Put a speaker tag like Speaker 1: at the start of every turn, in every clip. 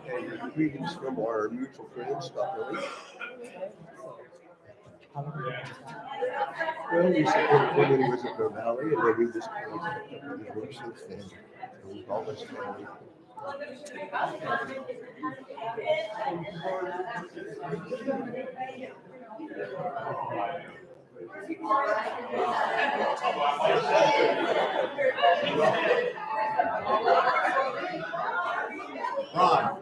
Speaker 1: And greetings from our mutual friends, Dr. Lee. Well, we supported him when he was at Bear Valley, and then we just kind of kept up with his work since then. And we've always family. Ron.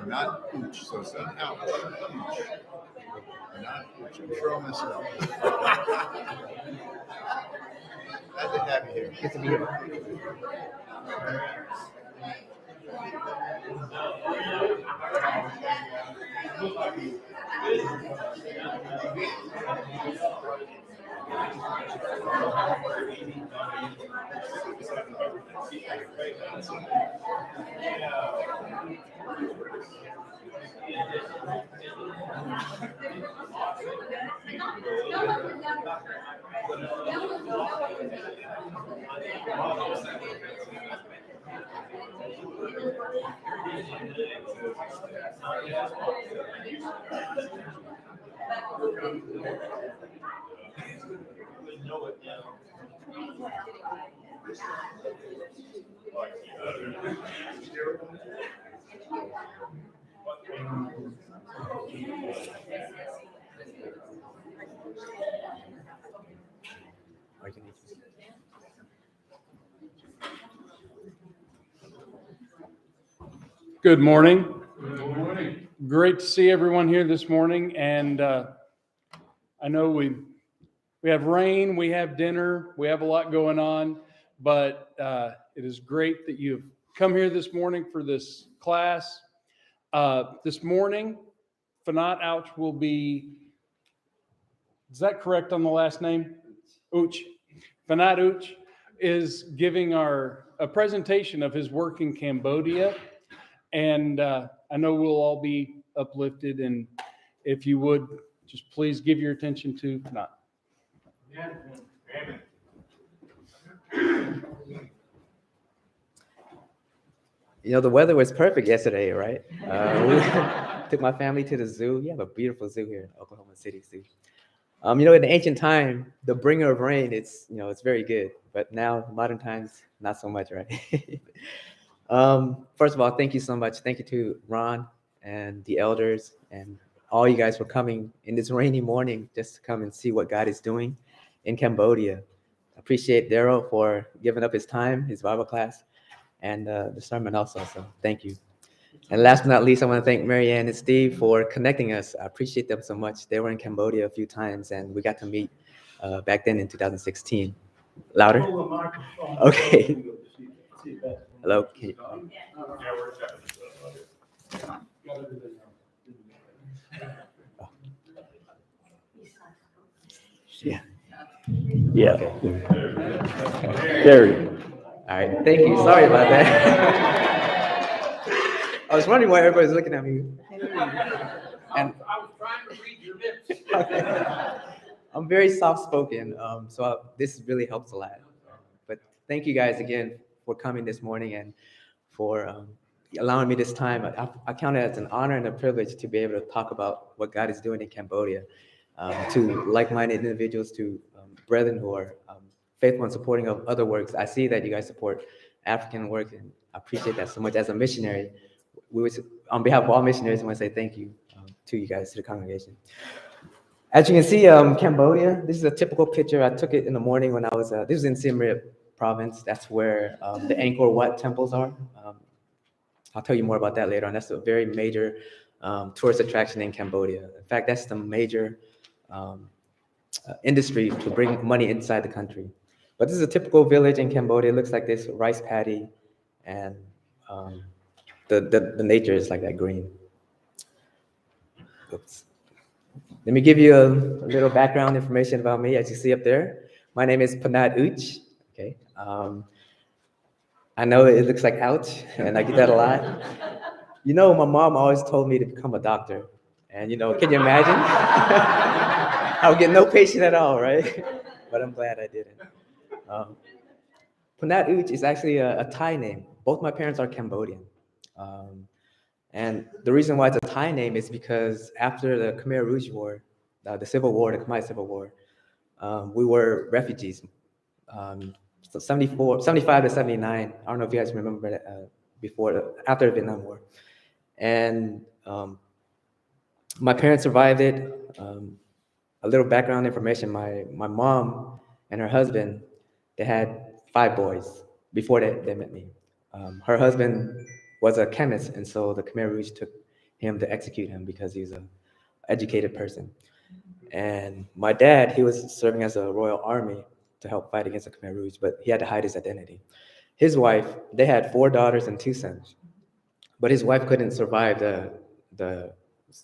Speaker 2: Not ooch, so it's not ouch. Ooch. Not ooch. Control myself. Glad to have you here.
Speaker 3: Good to be here.
Speaker 4: Good morning. Good morning. Great to see everyone here this morning. And I know we have rain, we have dinner, we have a lot going on, but it is great that you've come here this morning for this class. This morning, Fanat Ouch will be, is that correct on the last name? Ouch. Fanat Ouch is giving a presentation of his work in Cambodia. And I know we'll all be uplifted. And if you would, just please give your attention to Fanat.
Speaker 3: You know, the weather was perfect yesterday, right? We took my family to the zoo. You have a beautiful zoo here in Oklahoma City Zoo. You know, in the ancient time, the bringer of rain, it's very good. But now, modern times, not so much, right? First of all, thank you so much. Thank you to Ron and the elders and all you guys for coming in this rainy morning just to come and see what God is doing in Cambodia. I appreciate Daryl for giving up his time, his Bible class, and the sermon also. So thank you. And last but not least, I want to thank Marianne and Steve for connecting us. I appreciate them so much. They were in Cambodia a few times, and we got to meet back then in 2016. Louder? Okay. Hello? Can you- Yeah.
Speaker 5: Yeah. There you go.
Speaker 3: All right. Thank you. Sorry about that. I was wondering why everybody's looking at me. And
Speaker 6: I was trying to read your lips.
Speaker 3: I'm very soft-spoken, so this really helps a lot. But thank you guys again for coming this morning and for allowing me this time. I count it as an honor and a privilege to be able to talk about what God is doing in Cambodia to like-minded individuals, to brethren who are faithful and supporting of other works. I see that you guys support African work, and I appreciate that so much. As a missionary, on behalf of all missionaries, I want to say thank you to you guys, to the congregation. As you can see, Cambodia, this is a typical picture. I took it in the morning when I was, this was in Siem Reap province. That's where the Angkor Wat temples are. I'll tell you more about that later on. That's a very major tourist attraction in Cambodia. In fact, that's the major industry to bring money inside the country. But this is a typical village in Cambodia. It looks like this rice paddy, and the nature is like that green. Oops. Let me give you a little background information about me. As you see up there, my name is Panat Uch. Okay. I know it looks like ouch, and I get that a lot. You know, my mom always told me to become a doctor. And, you know, can you imagine? I would get no patient at all, right? But I'm glad I didn't. Panat Uch is actually a Thai name. Both my parents are Cambodian. And the reason why it's a Thai name is because after the Khmer Rouge War, the Civil War, the Khmer Civil War, we were refugees. So 75 to 79. I don't know if you guys remember that after the Vietnam War. And my parents survived it. A little background information, my mom and her husband, they had 5 boys before they met me. Her husband was a chemist, and so the Khmer Rouge took him to execute him because he was an educated person. And my dad, he was serving as a Royal Army to help fight against the Khmer Rouge, but he had to hide his identity. His wife, they had 4 daughters and 2 sons, but his wife couldn't survive the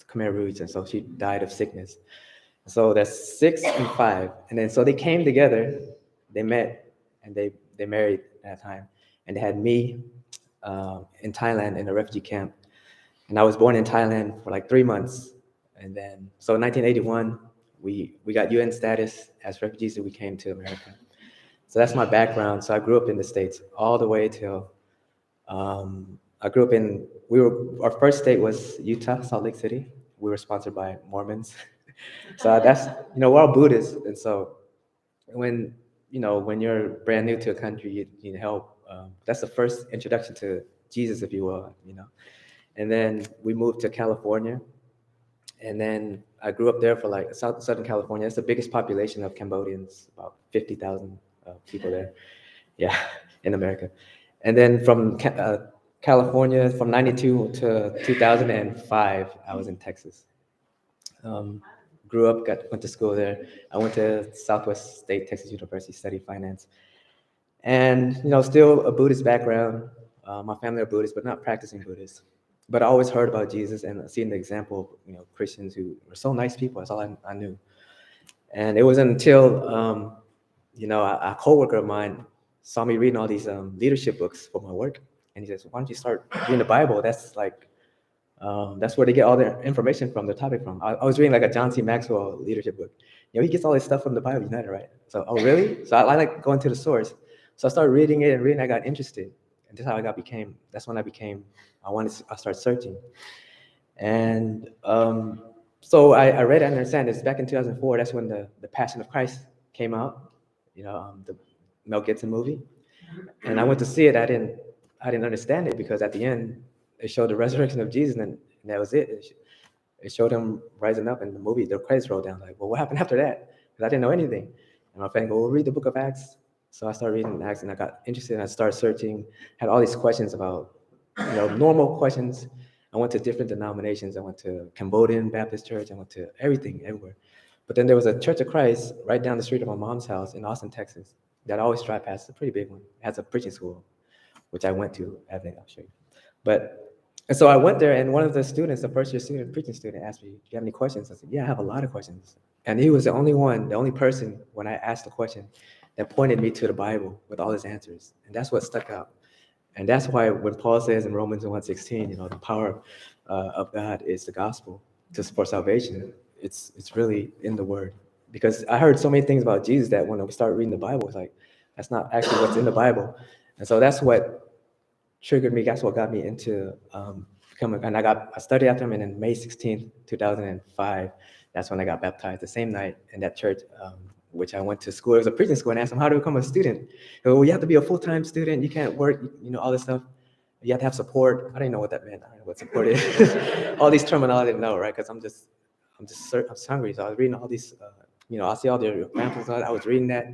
Speaker 3: Khmer Rouge, and so she died of sickness. So that's 6 and 5, and then so they came together, they met, and they married at that time, and they had me in Thailand in a refugee camp, and I was born in Thailand for like 3 months, and then so in 1981 we got UN status as refugees, and we came to America. So that's my background. So I grew up in the States all the way till I grew up in. Our first state was Utah, Salt Lake City. We were sponsored by Mormons. So that's, we're all Buddhists, and so when you're brand new to a country, you need help. That's the first introduction to Jesus, if you will, And then we moved to California, and then I grew up there for like Southern California. It's the biggest population of Cambodians, about 50,000 people there, yeah, in America. And then from California, from 92 to 2005, I was in Texas. Grew up, went to school there. I went to Southwest State Texas University, studied finance. And, still a Buddhist background. My family are Buddhists, but not practicing Buddhists. But I always heard about Jesus and seeing the example of, Christians who were so nice people. That's all I knew. And it wasn't until, a coworker of mine saw me reading all these leadership books for my work. And he says, why don't you start reading the Bible? That's like, that's where they get all their information from, their topic from. I was reading like a John C. Maxwell leadership book. He gets all his stuff from the Bible United, right? So, oh, really? So I like going to the source. So I started reading it and reading. I got interested, and that's how That's when I started searching, and so I read it and understand this. Back in 2004, that's when the Passion of Christ came out. The Mel Gibson movie, and I went to see it. I didn't understand it because at the end it showed the resurrection of Jesus, and that was it. it showed him rising up in the movie. The credits rolled down. Like, well, what happened after that? Because I didn't know anything. And my friend go, well, read the book of Acts. So I started reading Acts, and I got interested. And I started searching. Had all these questions about, normal questions. I went to different denominations. I went to Cambodian Baptist Church. I went to everything, everywhere. But then there was a Church of Christ right down the street of my mom's house in Austin, Texas, that I always drive past. It's a pretty big one. It has a preaching school, which I went to. I think I'll show you. And so I went there, and one of the students, the first year student, preaching student, asked me, "Do you have any questions?" I said, "Yeah, I have a lot of questions." And he was the only person when I asked the question that pointed me to the Bible with all his answers, and that's what stuck out. And that's why when Paul says in Romans 1:16, the power of God is the gospel for salvation. It's really in the Word, because I heard so many things about Jesus that when we started reading the Bible, it's like that's not actually what's in the Bible, and so that's what triggered me. That's what got me into becoming. And I studied after him, and then May 16th, 2005, that's when I got baptized. The same night in that church, which I went to school. It was a preaching school, and I asked him how to become a student. He goes, well, you have to be a full-time student. You can't work. All this stuff. You have to have support. I didn't know what that meant. I don't know what support is. All these terminology I didn't know, right? Because I'm just hungry. So I was reading all these. I see all the pamphlets. I was reading that,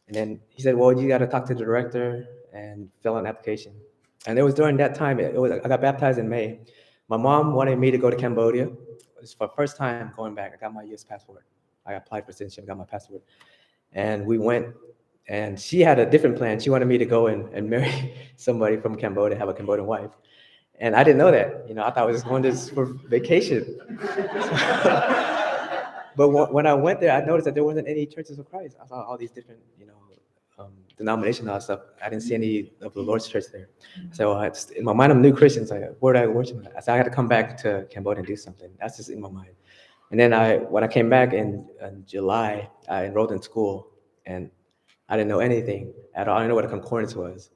Speaker 3: and then he said, well, you got to talk to the director and fill out an application. And it was during that time, I got baptized in May. My mom wanted me to go to Cambodia. It was for the first time going back. I got my U.S. passport. I applied for citizenship, got my passport. And we went, and she had a different plan. She wanted me to go and marry somebody from Cambodia, have a Cambodian wife. And I didn't know that. I thought I was just going for vacation. But when I went there, I noticed that there wasn't any churches of Christ. I saw all these different, denominational and stuff. I didn't see any of the Lord's church there. So in my mind, I'm a new Christian. So where do I worship? I said, I got to come back to Cambodia and do something. That's just in my mind. And then when I came back in July, I enrolled in school, and I didn't know anything at all. I didn't know what a concordance was.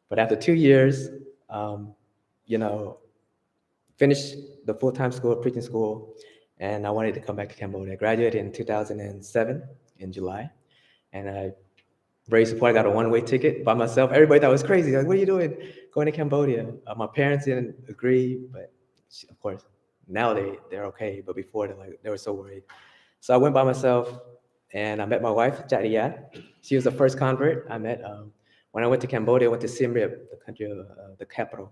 Speaker 3: But after 2 years, finished the full-time school, preaching school, and I wanted to come back to Cambodia. I graduated in 2007 in July, and I raised support. I got a one-way ticket by myself. Everybody thought I was crazy. Like, what are you doing going to Cambodia? My parents didn't agree, but of course, now they're okay. But before, they were so worried. So I went by myself, and I met my wife, Jadiat. She was the first convert I met. When I went to Cambodia, I went to Siem Reap, the country of the capital.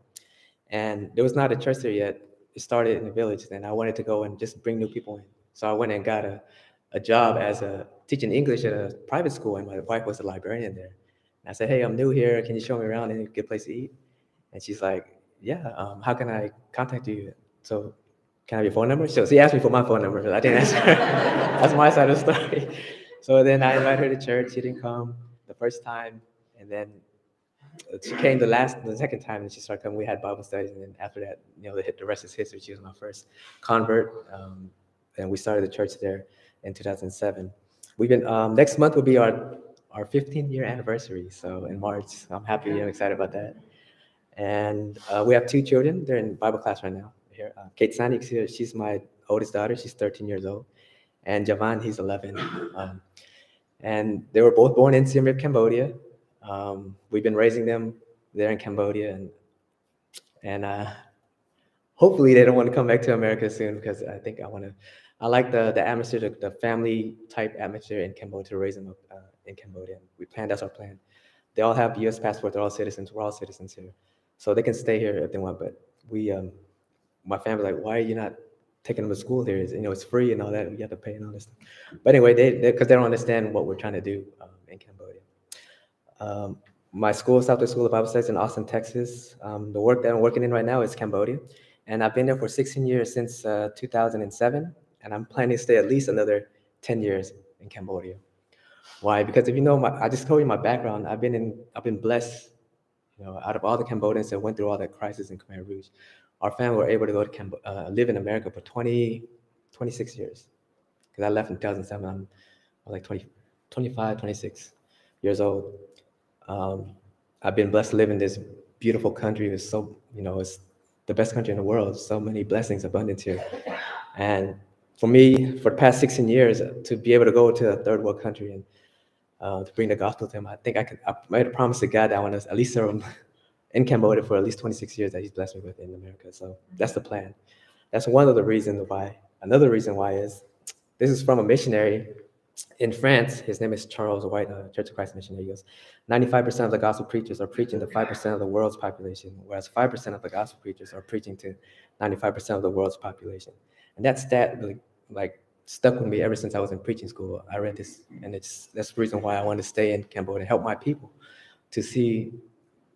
Speaker 3: And there was not a church there yet. It started in the village, and I wanted to go and just bring new people in. So I went and got a job as teaching English at a private school, and my wife was a librarian there. And I said, hey, I'm new here. Can you show me around and a good place to eat? And she's like, yeah, how can I contact you? So can I have your phone number? So she asked me for my phone number, but I didn't ask her. That's my side of the story. So then I invited her to church. She didn't come the first time, and then she came the second time, and she started coming. We had Bible studies, and then after that, the rest is history. She was my first convert, and we started the church there in 2007. We've been next month will be our 15-year anniversary. So in March, I'm happy. I'm excited about that. And we have 2 children. They're in Bible class right now. Here, Kate Sanik, she's my oldest daughter. She's 13 years old, and Javan, he's 11. And they were both born in Siem Reap, Cambodia. We've been raising them there in Cambodia, and hopefully they don't want to come back to America soon, because I think I like the atmosphere, the family type atmosphere in Cambodia, to raise them up in Cambodia. That's our plan. They all have U.S. passports. They're all citizens. We're all citizens here, so they can stay here if they want. But my family's like, why are you not taking them to school here? It's free and all that. We have to pay and all this stuff. But anyway, because they don't understand what we're trying to do in Cambodia. My school, Southwest School of Bible Studies in Austin, Texas. The work that I'm working in right now is Cambodia, and I've been there for 16 years since 2007, and I'm planning to stay at least another 10 years in Cambodia. Why? Because if I just told you my background. I've been blessed. Out of all the Cambodians that went through all that crisis in Khmer Rouge, our family were able to go to live in America for 26 years. Because I left in 2007, I was like 25, 26 years old. I've been blessed to live in this beautiful country. It's it's the best country in the world. So many blessings, abundance here. And for me, for the past 16 years, to be able to go to a third world country and to bring the gospel to him, I think I made a promise to God that I want to at least serve him in Cambodia for at least 26 years that he's blessed me with in America. So that's the plan. That's one of the reasons why. Another reason why is this is from a missionary in France. His name is Charles White, Church of Christ missionary. He goes, 95% of the gospel preachers are preaching to 5% of the world's population, whereas 5% of the gospel preachers are preaching to 95% of the world's population. And that stat really like stuck with me ever since I was in preaching school. I read this, and that's the reason why I wanted to stay in Cambodia and help my people to see,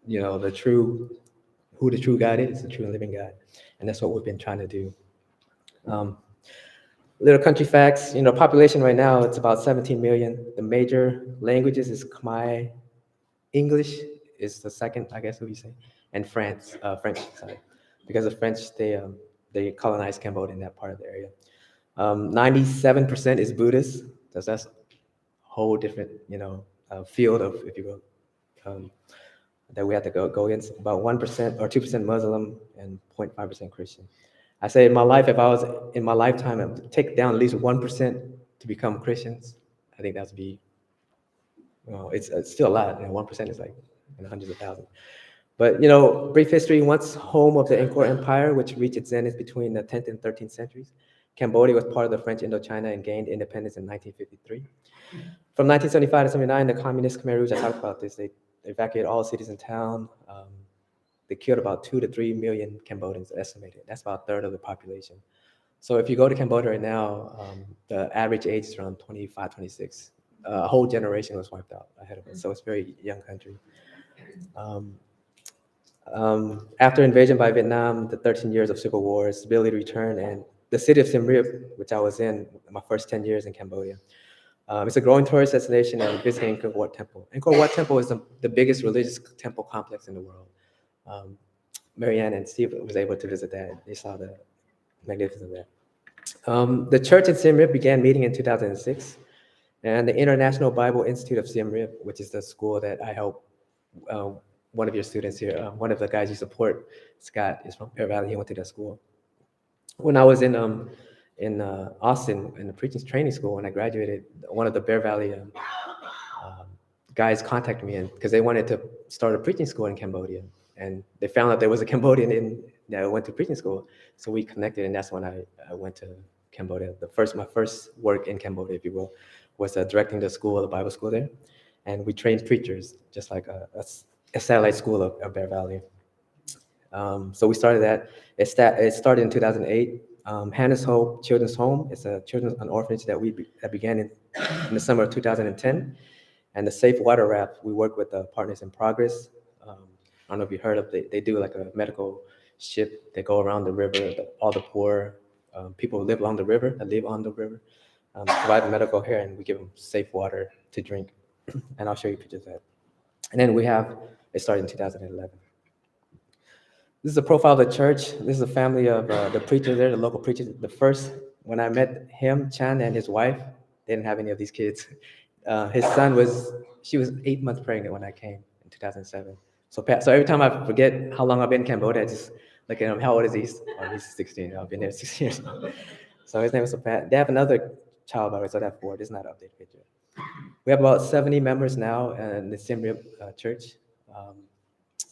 Speaker 3: who the true God is, the true and living God. And that's what we've been trying to do. Little country facts, population right now, it's about 17 million. The major languages is Khmer, English is the second, I guess, what you say, and French, sorry. Because the French, they colonized Cambodia in that part of the area. 97% is Buddhist. That's a whole different, field of, if you will, that we have to go against. About 1% or 2% Muslim and 0.5% Christian. I say in my life, if I was in my lifetime, I would take down at least 1% to become Christians. I think that would be, it's still a lot. 1% is like hundreds of thousands. But, brief history, once home of the Angkor Empire, which reached its zenith between the 10th and 13th centuries. Cambodia was part of the French Indochina and gained independence in 1953. From 1975 to 79, the communist Khmer Rouge, I talked about this, they evacuated all cities and towns. They killed about 2 to 3 million Cambodians, estimated. That's about a third of the population. So if you go to Cambodia right now, the average age is around 25, 26. A whole generation was wiped out ahead of us. So it's a very young country. After invasion by Vietnam, the 13 years of civil war, stability returned, and the city of Siem Reap, which I was in my first 10 years in Cambodia. It's a growing tourist destination and visiting Angkor Wat Temple. Angkor Wat Temple is the biggest religious temple complex in the world. Marianne and Steve was able to visit that. They saw the magnificence of that. The church in Siem Reap began meeting in 2006, and the International Bible Institute of Siem Reap, which is the school that I help one of your students here, one of the guys you support, Scott, is from Bear Valley. He went to that school. When I was in Austin in the preaching training school, when I graduated, one of the Bear Valley guys contacted me because they wanted to start a preaching school in Cambodia, and they found out there was a Cambodian that went to preaching school. So we connected, and that's when I went to Cambodia. My first work in Cambodia, if you will, was directing the school, the Bible school there, and we trained preachers, just like a satellite school of Bear Valley. So we started that. It started in 2008. Hannah's Hope Children's Home. It's an orphanage that began in the summer of 2010. And the Safe Water Raft, we work with Partners in Progress. I don't know if you heard of it. They do like a medical ship. They go around the river. All the poor people who live along the river, provide medical care, and we give them safe water to drink. And I'll show you pictures of that. And then it started in 2011. This is a profile of the church. This is a family of the preachers there, the local preachers. When I met him, Chan, and his wife, they didn't have any of these kids. His son she was 8 months pregnant when I came in 2007. So every time I forget how long I've been in Cambodia, I just look at him, how old is he? Oh, he's 16. I've been there 6 years. So his name is Pat. They have another child, by the way, so they have 4. This is not an updated picture. We have about 70 members now in the Siem Reap church.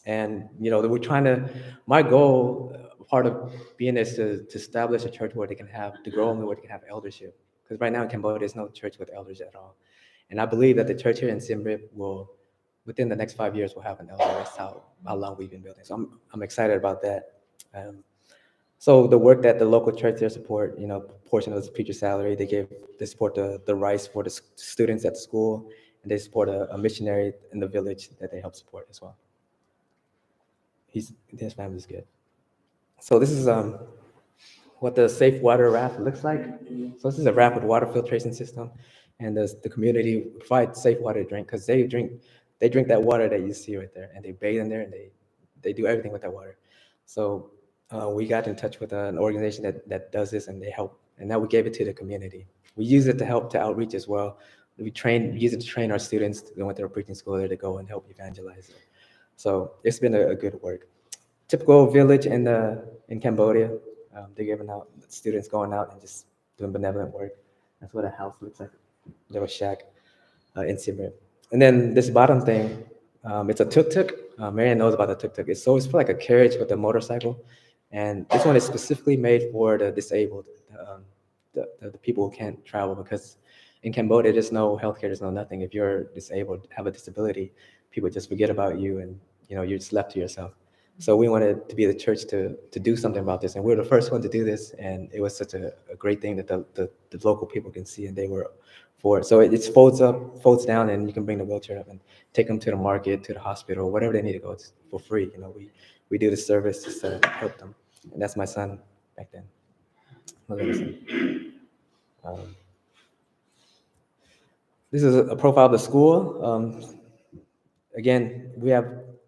Speaker 3: And, we're trying to, my goal, part of being is to establish a church where they can to grow and where they can have eldership. Because right now in Cambodia, there's no church with elders at all. And I believe that the church here in Siem Reap within the next 5 years, will have an elder. That's how long we've been building. So I'm excited about that. So the work that the local church there support, portion of the preacher salary, they support the rice for the students at the school, and they support a missionary in the village that they help support as well. His family's good. So this is what the Safe Water Raft looks like. So this is a raft with water filtration system, and the community provides safe water to drink because they drink that water that you see right there, and they bathe in there, and they do everything with that water. So we got in touch with an organization that does this, and they help. And now we gave it to the community. We use it to help to outreach as well. We use it to train our students that went to a preaching school there to go and help evangelize it. So it's been a good work. Typical village in Cambodia. They're giving out students going out and just doing benevolent work. That's what a house looks like. Little shack in Siem Reap. And then this bottom thing, it's a tuk-tuk. Marianne knows about the tuk-tuk. It's like a carriage with a motorcycle, And this one is specifically made for the disabled, the people who can't travel, because in Cambodia, there's no healthcare, there's no nothing. If you're disabled, have a disability, people just forget about you, and you're just left to yourself. So we wanted to be the church to do something about this, and we were the first one to do this, and it was such a great thing that the local people can see, and they were for it. So it folds up, folds down, and you can bring the wheelchair up and take them to the market, to the hospital, whatever they need to go. It's for free. We do the service just to help them, and that's my son back then. Look at this one. This is a profile of the school. Again,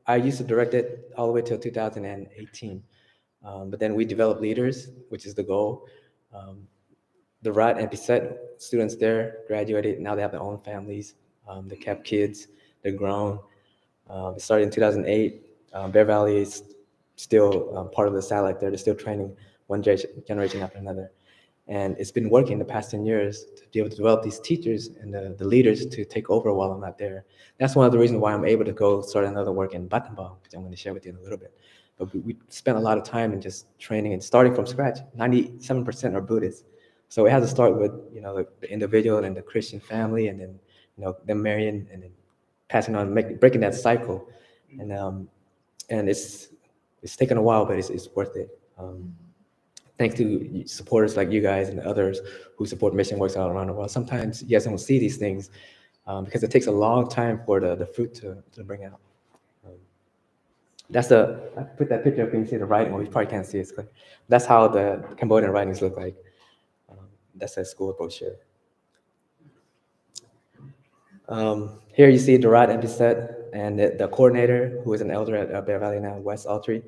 Speaker 3: I used to direct it all the way till 2018. But then we developed leaders, which is the goal. The Rat and Pisset students there graduated. Now they have their own families. They have kids. They're grown. It started in 2008. Bear Valley is still part of the satellite there. They're still training one generation after another. And it's been working the past 10 years to be able to develop these teachers and the leaders to take over while I'm not there. That's one of the reasons why I'm able to go start another work in Battambang, which I'm going to share with you in a little bit. But we spent a lot of time in just training and starting from scratch. 97% are Buddhists. So it has to start with, the individual and the Christian family, and then, them marrying and then passing on, breaking that cycle. And it's taken a while, but it's worth it. Thanks to supporters like you guys and others who support mission works all around the world. Sometimes you guys don't see these things because it takes a long time for the fruit to bring out. I put that picture up and you see the writing. Well, you probably can't see it. That's how the Cambodian writings look like. That's a school brochure. Here you see Dorat and Bisset and the coordinator, who is an elder at Bear Valley now, Wes Altry,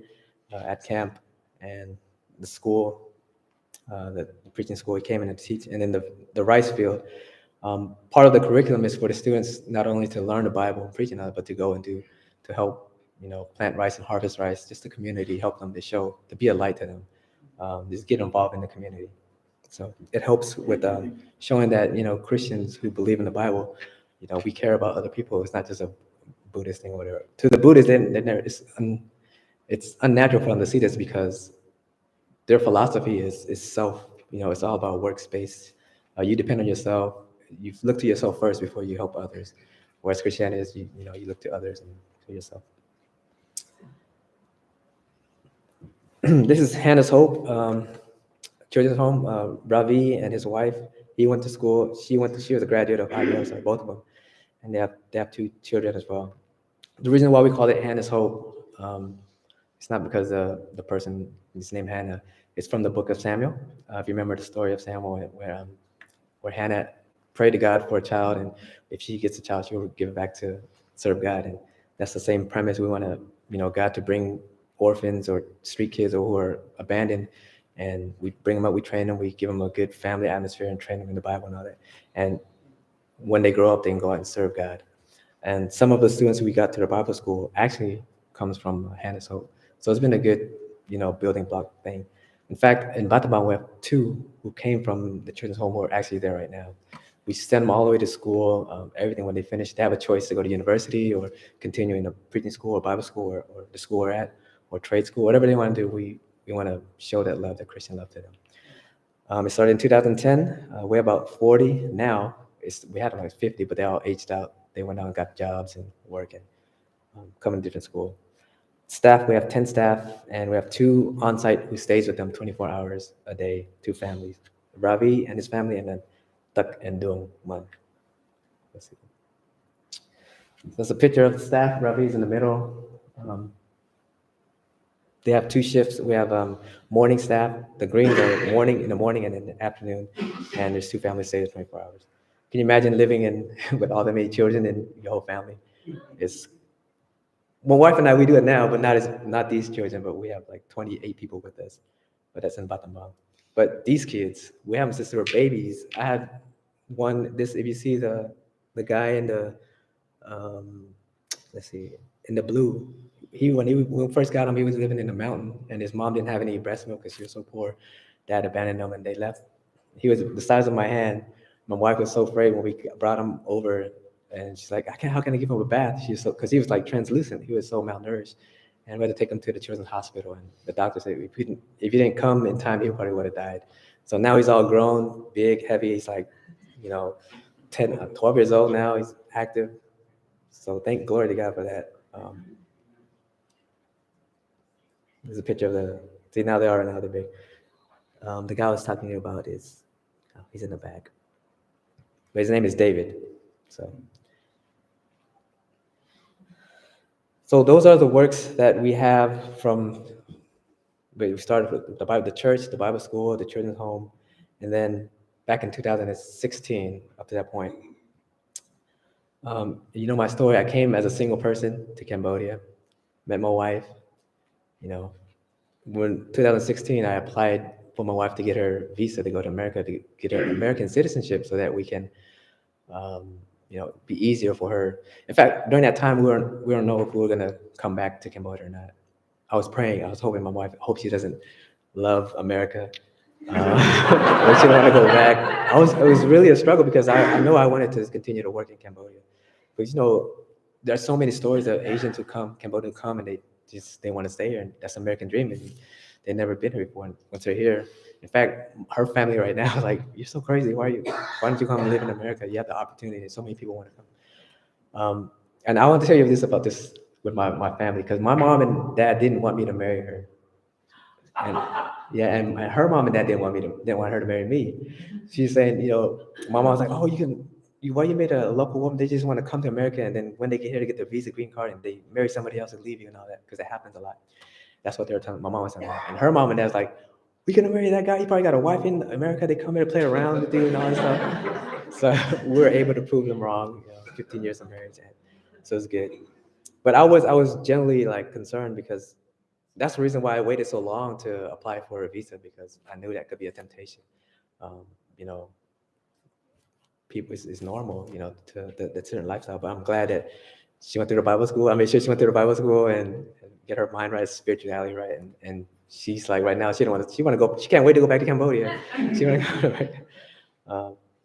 Speaker 3: at camp, and the school, the preaching school. He came in to teach, and then the rice field. Part of the curriculum is for the students not only to learn the Bible and preaching on it, but to go and to help, plant rice and harvest rice. Just the community, help them to be a light to them. Just get involved in the community. So it helps with showing that Christians who believe in the Bible, we care about other people. It's not just a Buddhist thing or whatever. To the Buddhists, it's unnatural for them to see this because their philosophy is self. It's all about workspace. You depend on yourself. You look to yourself first before you help others. Whereas Christianity is, you look to others and to yourself. This is Hannah's Hope Children's Home. Ravi and his wife. He went to school. She was a graduate of IBM, so both of them, and they have 2 children as well. The reason why we call it Hannah's Hope, it's not because the person is named Hannah. It's from the book of Samuel. If you remember the story of Samuel, where Hannah prayed to God for a child, and if she gets a child, she will give it back to serve God. And that's the same premise. We want to, God to bring orphans or street kids or who are abandoned, and we bring them up, we train them, we give them a good family atmosphere and train them in the Bible and all that. And when they grow up, they can go out and serve God. And some of the students we got to the Bible school actually comes from Hannah's Hope. So it's been a good, building block thing. In fact, in Battambang, we have 2 who came from the children's home who are actually there right now. We send them all the way to school, everything when they finish. They have a choice to go to university or continue in a preaching school or Bible school or the school we're at or trade school, whatever they want to do. We want to show that love, that Christian love to them. It started in 2010. We're about 40 now. We had like 50, but they all aged out. They went out and got jobs and work and come to different school. Staff, we have 10 staff, and we have 2 on-site who stays with them 24 hours a day, 2 families. Ravi and his family, and then Tak and Dung Man. Let's see. So that's a picture of the staff. Ravi's in the middle. They have 2 shifts. We have morning staff. The greens are in the morning and in the afternoon, and there's 2 families stay 24 hours. Can you imagine living with all that many children and your whole family? My wife and I, we do it now, but not these children, but we have like 28 people with us, but that's in Battambang. But these kids, we have them since they were babies. I had one, if you see the guy in the, in the blue, when we first got him, he was living in the mountain, and his mom didn't have any breast milk because she was so poor. Dad abandoned him, and they left. He was the size of my hand. My wife was so afraid when we brought him over, and she's like, how can I give him a bath? Because he was like translucent. He was so malnourished. and we had to take him to the children's hospital. And the doctor said, if you didn't come in time, he probably would have died. So now he's all grown, big, heavy. He's like, 12 years old now. He's active. So thank glory to God for that. There's a picture of see, now they are another big. The guy I was talking to you about he's in the back. But his name is David. So those are the works that we have we started with the church, the Bible school, the children's home, and then back in 2016, up to that point. My story, I came as a single person to Cambodia, met my wife. When 2016, I applied for my wife to get her visa to go to America, to get her American citizenship so that we can, be easier for her. In fact, during that time, we don't know if we were going to come back to Cambodia or not. I was praying. I was hoping my wife, hope she doesn't love America. Or she don't want to go back. It was really a struggle because I know I wanted to continue to work in Cambodia. But there are so many stories of Asians who come, Cambodians who come, and they want to stay here, and that's American dream. And they've never been here before. And once they're here, in fact, her family right now is like, "You're so crazy. Why don't you come and live in America? You have the opportunity. And so many people want to come." And I want to tell you about this with my family, because my mom and dad didn't want me to marry her. And her mom and dad didn't want her to marry me. She's saying, my mom was like, "Oh, why you made a local woman? They just want to come to America, and then when they get here to get their visa, green card, and they marry somebody else and leave you and all that, because it happens a lot." That's what they were telling. My mom was saying that, and her mom and dad was like, "We gonna marry that guy? He probably got a wife in America. They come here to play around with you and all that stuff." So we were able to prove them wrong. 15 years of marriage, and so it's good. But I was generally concerned, because that's the reason why I waited so long to apply for a visa, because I knew that could be a temptation. People is normal, to the certain lifestyle. But I'm glad that she went through the Bible school. I made sure she went through the Bible school and get her mind right, spirituality right, and she's like right now she want to go. She can't wait to go back to Cambodia. She want to go back.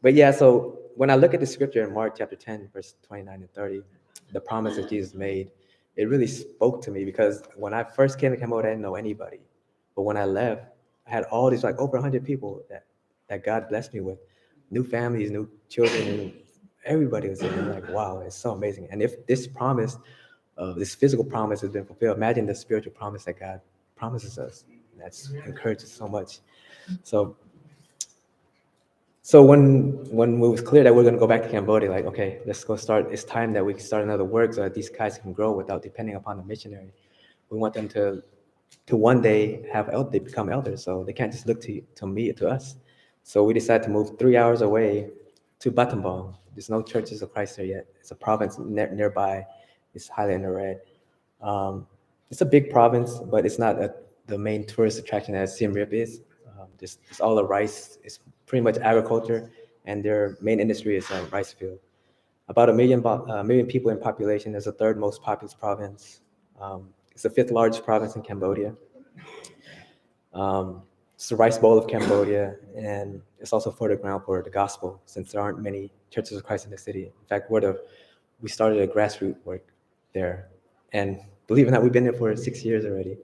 Speaker 3: But yeah, so when I look at the scripture in Mark chapter 10, verse 29 and 30, the promise that Jesus made, it really spoke to me, because when I first came to Cambodia, I didn't know anybody. But when I left, I had all these over 100 people that God blessed me with, new families, new children, and everybody was there. I'm like, wow, it's so amazing. And if this promise, this physical promise has been fulfilled, imagine the spiritual promise that God promises us. That's encourages so much. So when it was clear that we're going to go back to Cambodia, okay, let's go start. It's time that we can start another work so that these guys can grow without depending upon the missionary. We want them to one day they become elders, so they can't just look to us. So we decided to move 3 hours away to Battambang. There's no churches of Christ there yet. It's a province nearby. It's highly in the red. It's a big province, but it's not the main tourist attraction as Siem Reap is. It's all the rice. It's pretty much agriculture, and their main industry is rice field. About a million people in population. It's the third most populous province. It's the fifth largest province in Cambodia. It's the rice bowl of Cambodia, and it's also fertile ground for the gospel, since there aren't many churches of Christ in the city. In fact, we started a grassroots work there, and believe it or not, we've been there for 6 years already,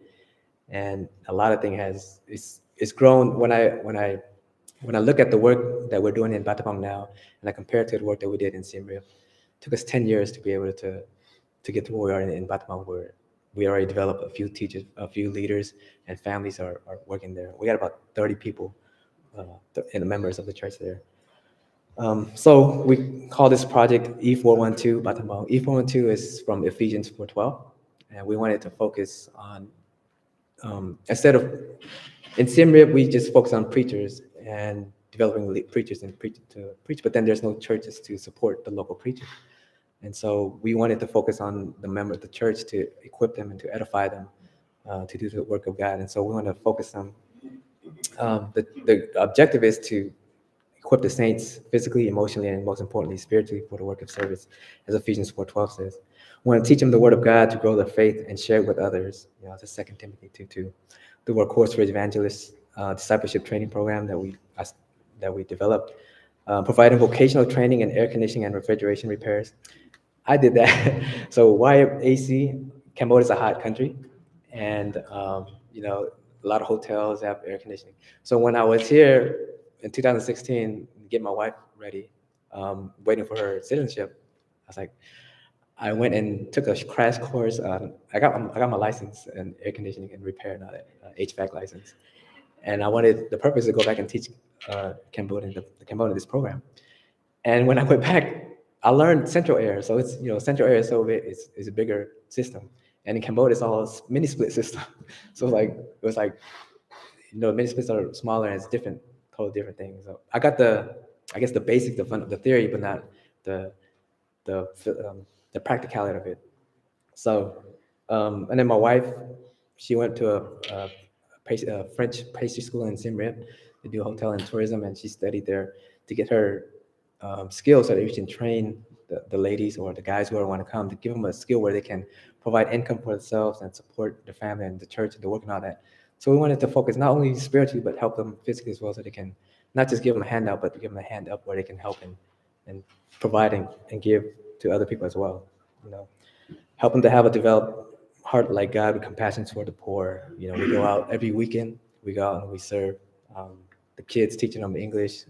Speaker 3: and a lot of things it's grown. When I look at the work that we're doing in Battambang now, and I compare it to the work that we did in Siem Reap, it took us 10 years to be able to get to where we are in Battambang, where we already developed a few teachers, a few leaders, and families are working there. We got about 30 people and members of the church there. So we call this project E412 Battambang. E412 is from Ephesians 4:12, and we wanted to focus on, instead of, in Siem Reap, we just focus on preachers and developing preachers and to preach, but then there's no churches to support the local preachers. And so we wanted to focus on the member of the church, to equip them and to edify them to do the work of God. And so we want to focus on, the objective is to equip the saints physically, emotionally, and most importantly, spiritually for the work of service, as Ephesians 4:12 says. We want to teach them the word of God to grow their faith and share it with others. It's a 2 Timothy 2:2. Through our Course for Evangelists discipleship training program that we developed, providing vocational training in air conditioning and refrigeration repairs. I did that. So why AC? Cambodia is a hot country. and a lot of hotels have air conditioning. So when I was here in 2016, get my wife ready, waiting for her citizenship, I went and took a crash course. I got my license in air conditioning and repair and all that, HVAC license. And I wanted the purpose to go back and teach Cambodian the Cambodian this program. And when I went back, I learned Central Air. So it's Central Air is so big, it's a bigger system. And in Cambodia, it's all mini split system. So it was like mini splits are smaller and it's different, totally different things. So I got I guess the basics, the theory, but not the the the practicality of it. So, and then my wife, she went to a French pastry school in Siem Reap to do hotel and tourism, and she studied there to get her skills so that she can train the ladies or the guys who want to come, to give them a skill where they can provide income for themselves and support the family and the church and the work and all that. So we wanted to focus not only spiritually, but help them physically as well, so they can not just give them a handout, but give them a hand up where they can help and provide and give to other people as well. Help them to have a developed heart like God with compassion toward the poor. We go out every weekend. We go out and we serve the kids, teaching them English,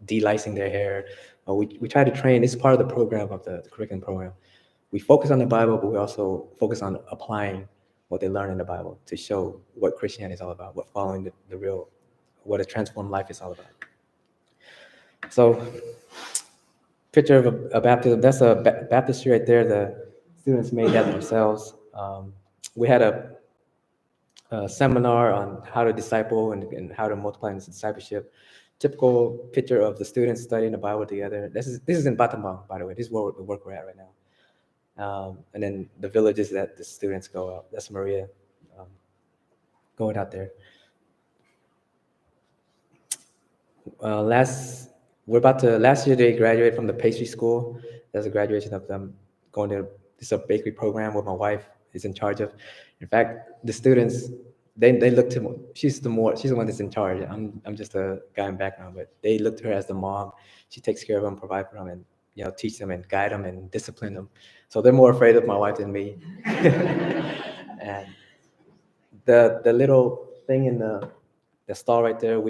Speaker 3: de-licing their hair. We try to train. It's part of the program of the curriculum program. We focus on the Bible, but we also focus on applying what they learn in the Bible to show what Christianity is all about, what following what a transformed life is all about. So, picture of a baptism. That's a baptistry right there. The students made that themselves. We had a seminar on how to disciple and how to multiply in discipleship. Typical picture of the students studying the Bible together. This is in Battambang, by the way. This is where the work we're at right now. And then the villages that the students go out. That's Maria going out there. Last year they graduated from the pastry school. There's a graduation of them going to this bakery program where my wife is in charge of. In fact, the students, they look to me. She's the one that's in charge. I'm just a guy in background, but they look to her as the mom. She takes care of them, provide for them, and teach them and guide them and discipline them. So they're more afraid of my wife than me. And the little thing in the stall right there,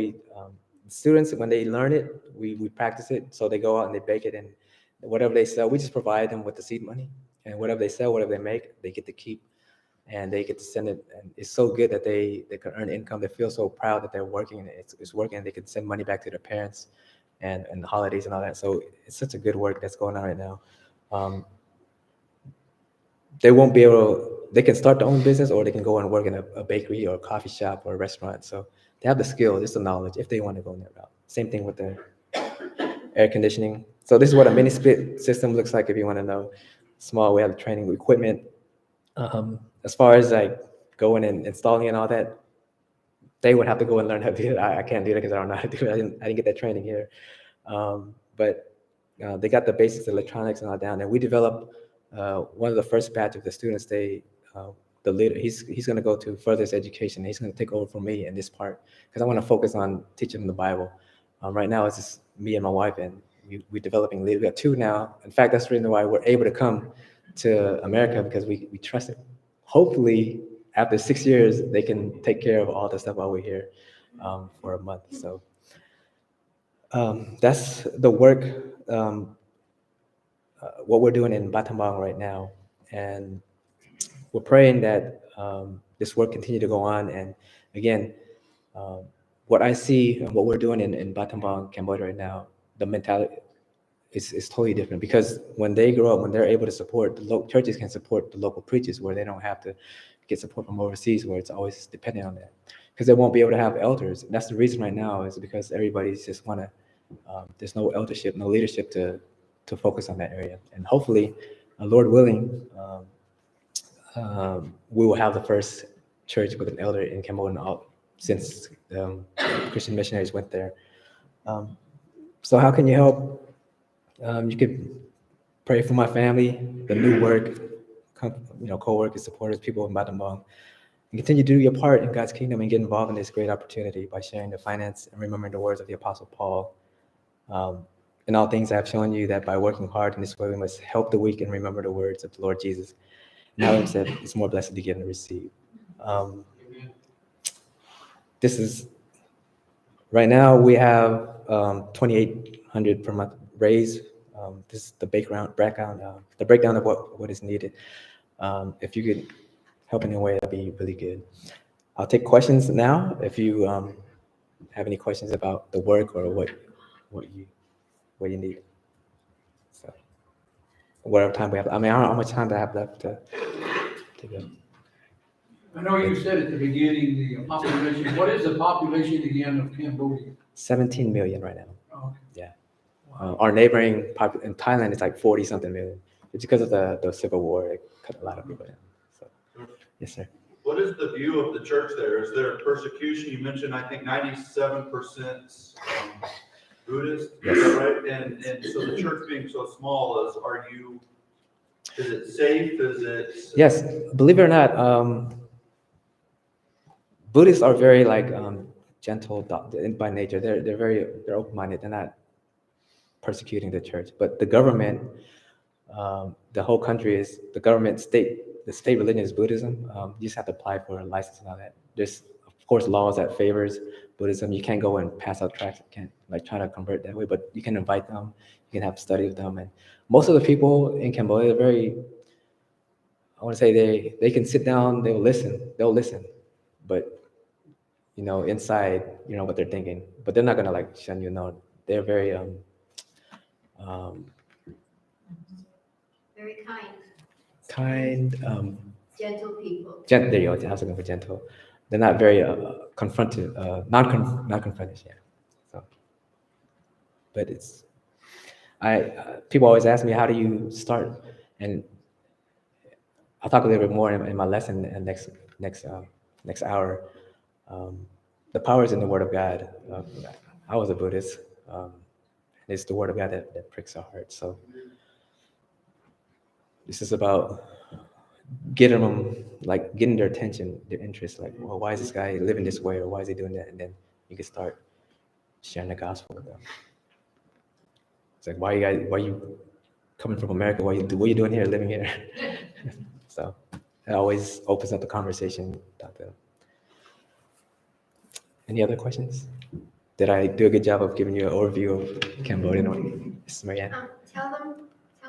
Speaker 3: students, when they learn it, we practice it. So they go out and they bake it, and whatever they sell, we just provide them with the seed money, and whatever they sell, whatever they make, they get to keep, and they get to send it. And it's so good that they can earn income. They feel so proud that they're working, and it's working, and they can send money back to their parents and the holidays and all that. So it's such a good work that's going on right now. They can start their own business, or they can go and work in a bakery or a coffee shop or a restaurant. So they have the skill, just the knowledge, if they want to go in that route. Same thing with the air conditioning. So this is what a mini split system looks like if you want to know. Small, we have the training equipment. As far as like going and installing and all that, they would have to go and learn how to do it. I can't do that because I don't know how to do it. I didn't get that training here. But they got the basics, electronics and all down. And we developed one of the first batch of the students. The leader, he's going to go to further his education. He's going to take over from me in this part because I want to focus on teaching them the Bible. Right now, it's just me and my wife, and we're developing leaders. We have 2 now. In fact, that's the reason why we're able to come to America, because we trust it. Hopefully, after 6 years, they can take care of all the stuff while we're here for a month. So that's the work, what we're doing in Battambang right now. And we're praying that this work continue to go on. And again, what I see and what we're doing in Battambang, Cambodia right now, the mentality is totally different, because when they grow up, when they're able to support, churches can support the local preachers, where they don't have to get support from overseas, where it's always dependent on that, because they won't be able to have elders. And that's the reason right now, is because everybody's just want to, there's no eldership, no leadership to focus on that area. And hopefully, Lord willing, we will have the first church with an elder in Cambodia since Christian missionaries went there. So how can you help? You could pray for my family, the new work, co-workers, supporters, people in Battambang, and continue to do your part in God's kingdom and get involved in this great opportunity by sharing the finance and remembering the words of the Apostle Paul. In all things, I have shown you that by working hard in this way, we must help the weak and remember the words of the Lord Jesus. Now said it's more blessed to give than receive. This is right now we have 2,800 per month raised. This is the breakdown of what is needed. If you could help in any way, that'd be really good. I'll take questions now. If you have any questions about the work or what you need. So, whatever time we have. I mean, how much time do I have left to go?
Speaker 6: I know you said at the beginning, the population, what is the population again of Cambodia?
Speaker 3: 17 million right now.
Speaker 6: Oh,
Speaker 3: Yeah. Our neighboring in Thailand is like 40 something million. It's because of the civil war. It cut a lot of people down. So, yes, sir.
Speaker 5: What is the view of the church there? Is there persecution? You mentioned, I think, 97% Buddhist,
Speaker 3: Yes.
Speaker 5: is that right? And so the church being so small, is it safe? Is it?
Speaker 3: Yes, believe it or not, Buddhists are very gentle by nature. They're open-minded. They're not persecuting the church, but the government, the whole country is the government the state religion is Buddhism. You just have to apply for a license and all that. There's of course laws that favors Buddhism. You can't go and pass out tracts. You can't try to convert that way, but you can invite them. You can have study with them, and most of the people in Cambodia are very. I want to say they can sit down. They'll listen, but inside, what they're thinking, but they're not gonna shun you. No, they're very
Speaker 7: Very
Speaker 3: kind.
Speaker 7: gentle people.
Speaker 3: There you go. I was looking for gentle. They're not very confrontive, non-confrontative. Yeah. So, but people always ask me, how do you start? And I'll talk a little bit more in my lesson next hour. The power is in the Word of God. I was a Buddhist. It's the Word of God that pricks our hearts. So this is about getting them, getting their attention, their interest. Well, why is this guy living this way, or why is he doing that? And then you can start sharing the gospel with them. It's like, why you coming from America? What are you doing here, living here? So it always opens up the conversation. Any other questions? Did I do a good job of giving you an overview of Cambodia? Ms. Marianne?
Speaker 7: Tell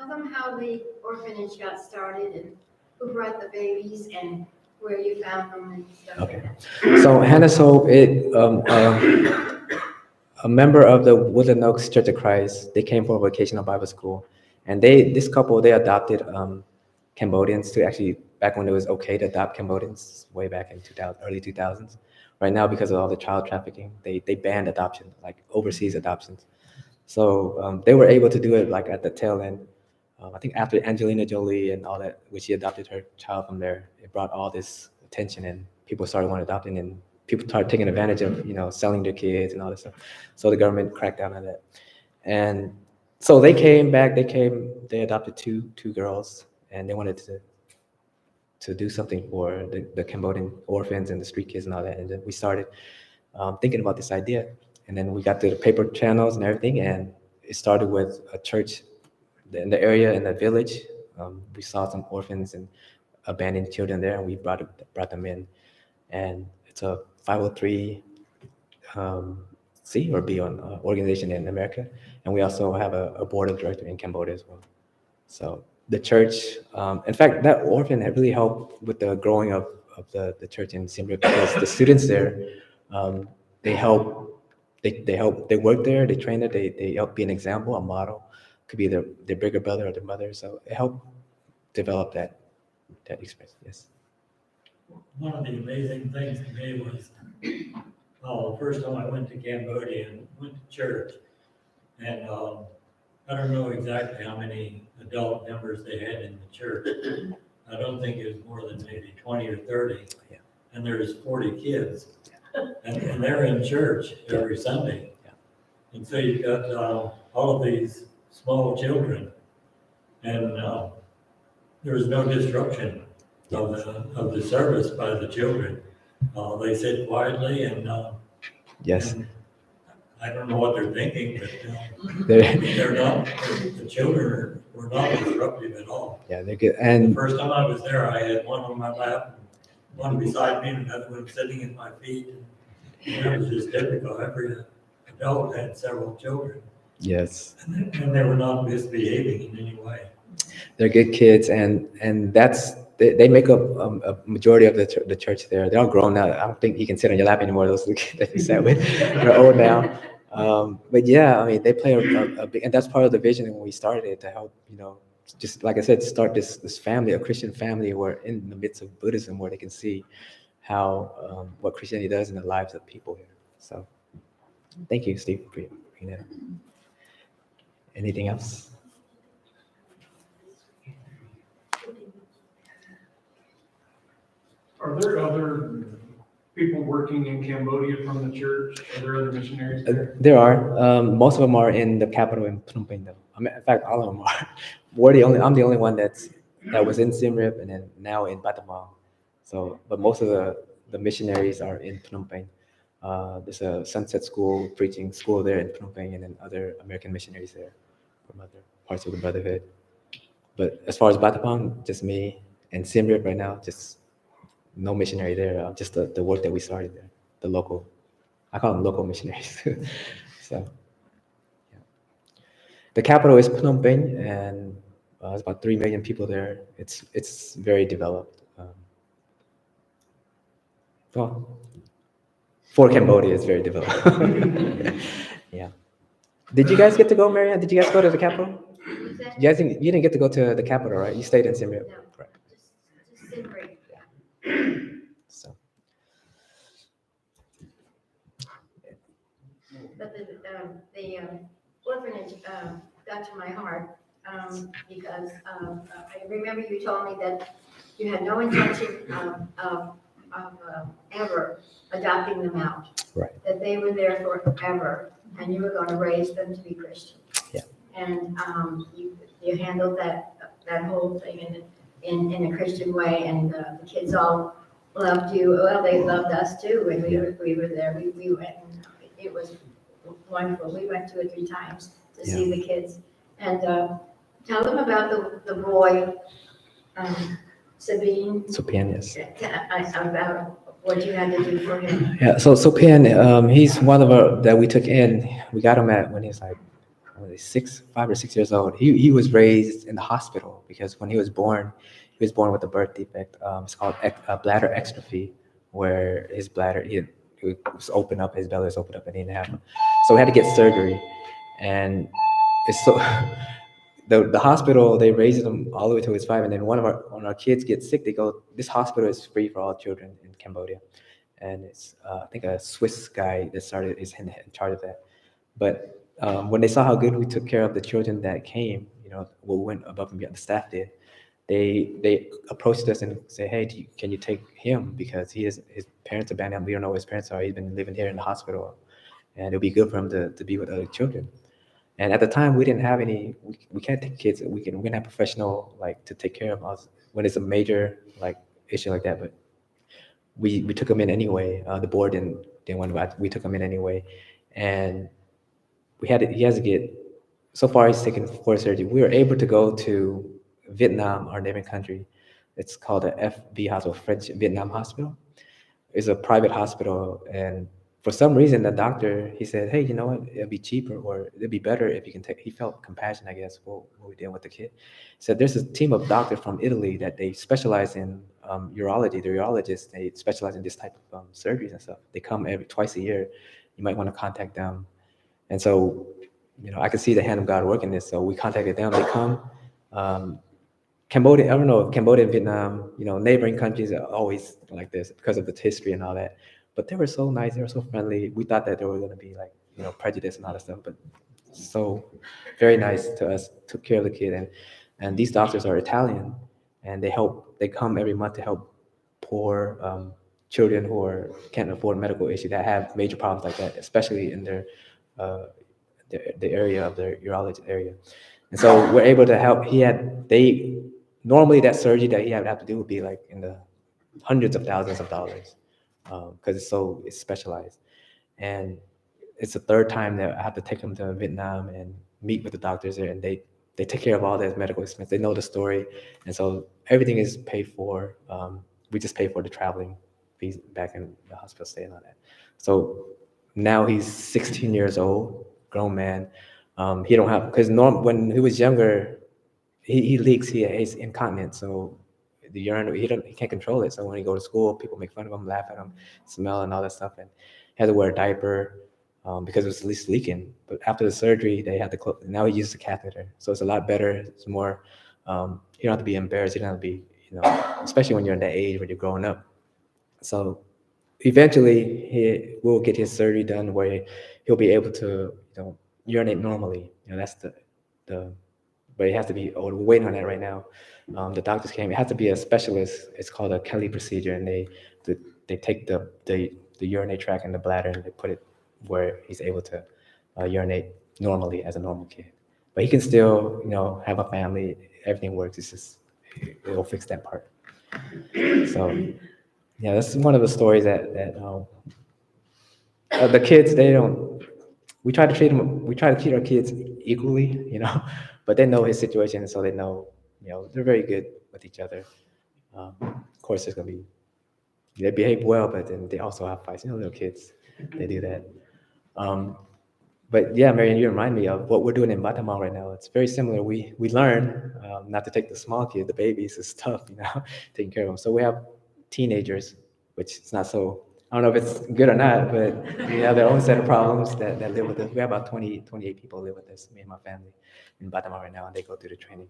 Speaker 7: them how the orphanage got started and who brought the babies and where you found them and stuff
Speaker 3: Okay.
Speaker 7: like that.
Speaker 3: So Hannah's Hope, a member of the Woodland Oaks Church of Christ, they came for a vocational Bible school, and this couple adopted Cambodians to actually back when it was okay to adopt Cambodians, way back in early 2000s. Right now, because of all the child trafficking, they banned adoption, overseas adoptions. So they were able to do it at the tail end. I think after Angelina Jolie and all that, when she adopted her child from there, it brought all this attention, and people started wanting adopting, and people started taking advantage of selling their kids and all this stuff. So the government cracked down on that, and so they came back. They adopted two girls, and they wanted to do something for the Cambodian orphans and the street kids and all that. And then we started thinking about this idea, and then we got to the paper channels and everything, and it started with a church in the area, in the village. We saw some orphans and abandoned children there, and we brought them in. And it's a 503 C or B organization in America, and we also have a board of directors in Cambodia as well. So the church, in fact, that orphan had really helped with the growing of the church in Siem Reap, because the students there, they work there, they train there, they help be an example, a model. Could be their bigger brother or their mother. So it helped develop that experience. Yes.
Speaker 8: One of the amazing things to me was, the first time I went to Cambodia and went to church, and I don't know exactly how many adult members they had in the church. I don't think it was more than maybe 20 or 30.
Speaker 3: Yeah.
Speaker 8: And there's 40 kids, and they're in church every Sunday.
Speaker 3: Yeah.
Speaker 8: And so you've got all of these small children, and there was no disruption of the service by the children. They sit quietly, and
Speaker 3: Yes.
Speaker 8: I don't know what they're thinking, but
Speaker 3: They're,
Speaker 8: they're not, the children were not disruptive at all.
Speaker 3: yeah, they're good.
Speaker 8: The
Speaker 3: And
Speaker 8: first time I was there, I had one on my lap, one beside me, and another one sitting at my feet. And that was just typical. Every adult had several children,
Speaker 3: yes,
Speaker 8: and they were not misbehaving in any way.
Speaker 3: they're good kids, and they make up a majority of the church there. They're all grown now. I don't think you can sit on your lap anymore. Those kids that you sat with, they're old now. But yeah, I mean, they play a big, and that's part of the vision when we started it, to help, just like I said, start this family, a Christian family, where in the midst of Buddhism, where they can see how what Christianity does in the lives of people here. So, thank you, Steve, for bringing that up. Anything else?
Speaker 9: Are there other people working in Cambodia from the church? Are there other missionaries there?
Speaker 3: There are. Most of them are in the capital in Phnom Penh, though. I mean, in fact, all of them are. I'm the only one that was in Siem Reap and then now in Battambang. So, but most of the missionaries are in Phnom Penh. There's a Sunset School, preaching school there in Phnom Penh, and then other American missionaries there from other parts of the Brotherhood. But as far as Battambang, just me, and Siem Reap right now, just no missionary there. Just the work that we started there, the local. I call them local missionaries. So, yeah. The capital is Phnom Penh, and there's about 3 million people there. It's very developed. Well, for Cambodia, it's very developed. Yeah. Did you guys get to go, Marianne? Did you guys go to the capital?
Speaker 7: Was that-
Speaker 3: You didn't get to go to the capital, right? You stayed in Siem Reap.
Speaker 7: No.
Speaker 3: Right.
Speaker 7: Just Siem Reap.
Speaker 3: So,
Speaker 7: But the orphanage got to my heart because I remember you told me that you had no intention of ever adopting them out.
Speaker 3: Right.
Speaker 7: That they were there forever, and you were going to raise them to be Christian.
Speaker 3: Yeah.
Speaker 7: And you handled that whole thing in a Christian way, and the kids all loved you. Well, they loved us too when we were there. We went, and it was wonderful. We went 2 or 3 times to see the kids. And tell them about the boy, Sabine.
Speaker 3: Sopian, yes.
Speaker 7: About what you had to do for him.
Speaker 3: Yeah, so Sopian, he's one of our that we took in. We got him when he was like 5 or 6 years old. He was raised in the hospital because when he was born with a birth defect. It's called bladder exstrophy, where his bladder it was open up, his belly was open up, and he didn't have. So we had to get surgery, and it's so. The hospital, they raised him all the way till he was 5, and then when our kids get sick, they go, this hospital is free for all children in Cambodia. And it's, I think a Swiss guy that is in charge of that. But when they saw how good we took care of the children that came, we went above and beyond, the staff did, they approached us and said, hey, can you take him? Because his parents abandoned him. We don't know where his parents are. He's been living here in the hospital. And it'll be good for him to be with other children. And at the time, we didn't have any. We can't take kids. We can have professional to take care of us when it's a major issue like that. But we took him in anyway. The board didn't want to. We took him in anyway, and he has to get. So far, he's taken 4 surgery. We were able to go to Vietnam, our neighboring country. It's called the FV Hospital, French Vietnam Hospital. It's a private hospital, and for some reason, the doctor, he said, hey, you know what, it'll be cheaper, or it'll be better if you can take, he felt compassion, I guess, for what we did with the kid. He said, there's a team of doctors from Italy that they specialize in urology. The urologists, they specialize in this type of surgeries and stuff. They come twice a year. You might want to contact them. And so, I could see the hand of God working this. So we contacted them, they come. Cambodia, I don't know, Cambodia and Vietnam, neighboring countries are always like this because of the history and all that. But they were so nice, they were so friendly. We thought that they were going to be prejudice and all that stuff, but so very nice to us, took care of the kid. And these doctors are Italian, and they come every month to help poor children who can't afford medical issues, that have major problems like that, especially in the area of their urology area. And so we're able to help. Normally that surgery that he would have to do would be in the hundreds of thousands of dollars. Because it's specialized, and it's the third time that I have to take him to Vietnam and meet with the doctors there, and they take care of all their medical expenses. They know the story, and so everything is paid for. We just pay for the traveling fees back in the hospital stay and all that. So now he's 16 years old, grown man. He don't have, because when he was younger, he leaks. He's incontinent, so the urine he can't control it. So when he go to school, people make fun of him, laugh at him, smell and all that stuff, and he had to wear a diaper because it was at least leaking. But after the surgery, they had to close. Now he uses a catheter, so it's a lot better. It's more. You don't have to be embarrassed. You don't have to be, especially when you're in that age when you're growing up. So eventually, he will get his surgery done where he'll be able to, urinate normally. That's the. But it has to be. Oh, we're waiting on that right now. The doctors came. It has to be a specialist. It's called a Kelly procedure, and they take the urinate tract and the bladder and they put it where he's able to urinate normally as a normal kid. But he can still, have a family. Everything works. It's just it'll fix that part. So, yeah, that's one of the stories that the kids we try to treat our kids equally, but they know his situation, so they know, they're very good with each other. Of course, there's gonna be they behave well, but then they also have fights. Little kids, they do that. But yeah, Marian, you remind me of what we're doing in Batamang right now. It's very similar. We learn not to take the small kids, the babies. It's tough, taking care of them. So we have teenagers, which is not so. I don't know if it's good or not, but they have their own set of problems that live with us. We have about 28 people live with us, me and my family, in Batamang right now, and they go through the training.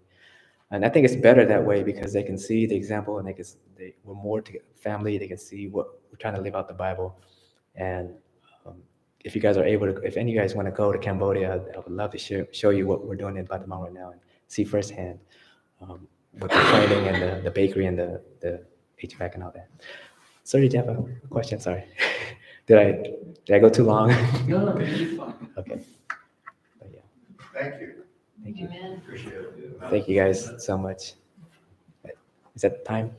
Speaker 3: And I think it's better that way because they can see the example, and we're more to family. They can see what we're trying to live out the Bible. And if you guys are able to, if any of you guys want to go to Cambodia, I would love to show you what we're doing in Batamang right now and see firsthand with the training and the bakery and the HVAC and all that. Sorry, did you have a question? Sorry. Did I go too long?
Speaker 6: No, you're fine.
Speaker 3: Okay. But yeah.
Speaker 2: Thank you.
Speaker 3: Thank you.
Speaker 2: Appreciate it.
Speaker 3: Thank you guys so much. Is that time?